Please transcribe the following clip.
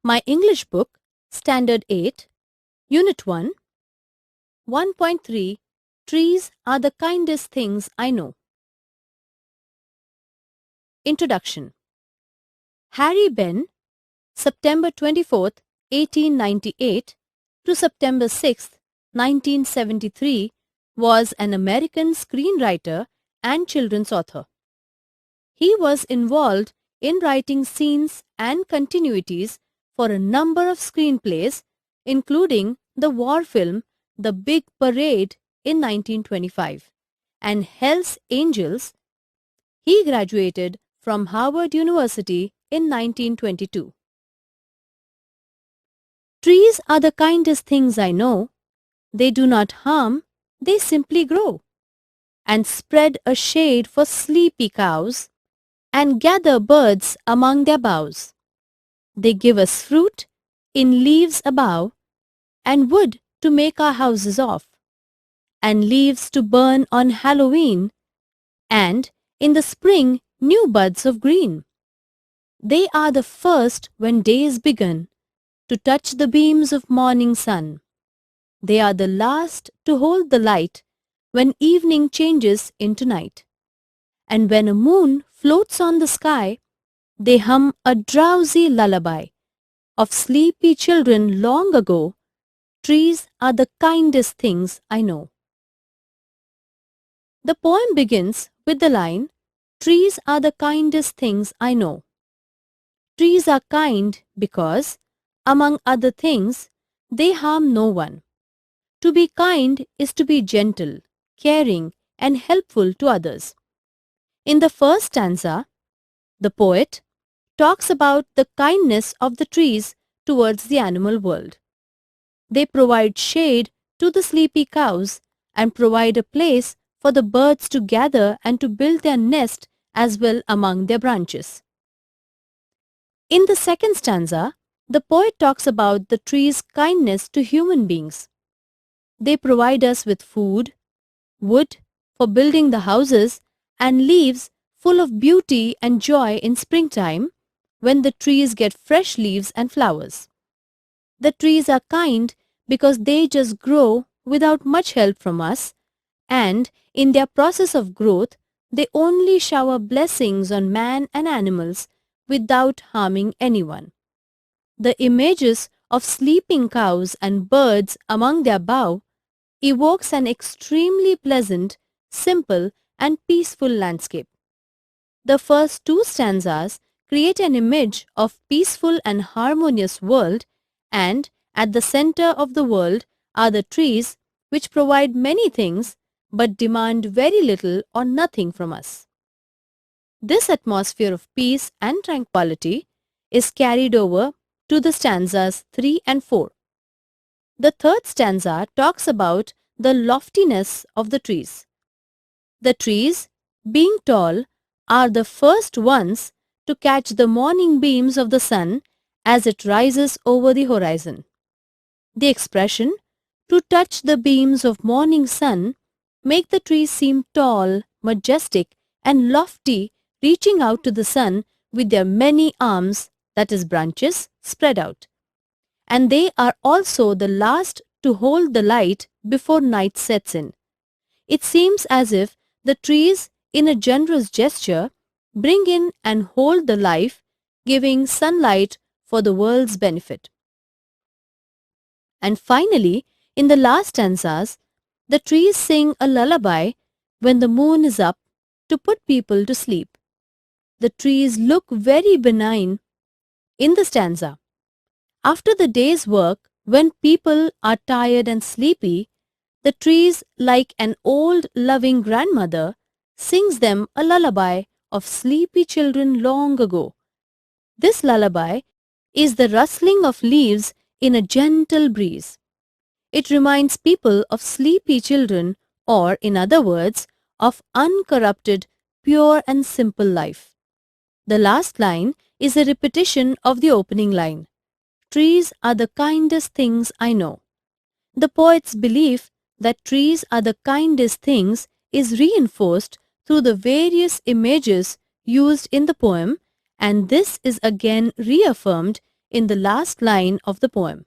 My English book, Standard 8, Unit 1, 1.3, Trees are the kindest things I know. Introduction. Harry Benn, September 24th, 1898 to September 6th, 1973, was an American screenwriter and children's author. He was involved in writing scenes and continuities for a number of screenplays, including the war film The Big Parade in 1925 and Hell's Angels. He graduated from Harvard University in 1922. Trees are the kindest things I know. They do not harm, they simply grow and spread a shade for sleepy cows and gather birds among their boughs. They give us fruit in leaves above and wood to make our houses of, and leaves to burn on Halloween, and in the spring new buds of green. They are the first when day is begun to touch the beams of morning sun. They are the last to hold the light when evening changes into night. And when a moon floats on the sky, they hum a drowsy lullaby of sleepy children long ago. Trees are the kindest things I know. The poem begins with the line, Trees are the kindest things I know. Trees are kind because, among other things, they harm no one. To be kind is to be gentle, caring, and helpful to others. In the first stanza, the poet talks about the kindness of the trees towards the animal world. They provide shade to the sleepy cows and provide a place for the birds to gather and to build their nest as well among their branches. In the second stanza, the poet talks about the trees' kindness to human beings. They provide us with food, wood for building the houses, and leaves full of beauty and joy in springtime when the trees get fresh leaves and flowers. The trees are kind because they just grow without much help from us, and in their process of growth, they only shower blessings on man and animals without harming anyone. The images of sleeping cows and birds among their bough evokes an extremely pleasant, simple, and peaceful landscape. The first two stanzas create an image of peaceful and harmonious world, and at the center of the world are the trees which provide many things but demand very little or nothing from us. This atmosphere of peace and tranquility is carried over to the stanzas 3 and 4. The third stanza talks about the loftiness of the trees. The trees, being tall, are the first ones to catch the morning beams of the sun as it rises over the horizon. The expression, to touch the beams of morning sun, make the trees seem tall, majestic, and lofty, reaching out to the sun with their many arms, that is branches, spread out. And they are also the last to hold the light before night sets in. It seems as if the trees, in a generous gesture, bring in and hold the life, giving sunlight for the world's benefit. And finally, in the last stanzas, the trees sing a lullaby when the moon is up to put people to sleep. The trees look very benign in the stanza. After the day's work, when people are tired and sleepy, the trees, like an old loving grandmother, sings them a lullaby of sleepy children long ago. This lullaby is the rustling of leaves in a gentle breeze. It reminds people of sleepy children, or in other words, of uncorrupted, pure and simple life. The last line is a repetition of the opening line. Trees are the kindest things I know. The poet's belief that trees are the kindest things is reinforced through the various images used in the poem, and this is again reaffirmed in the last line of the poem.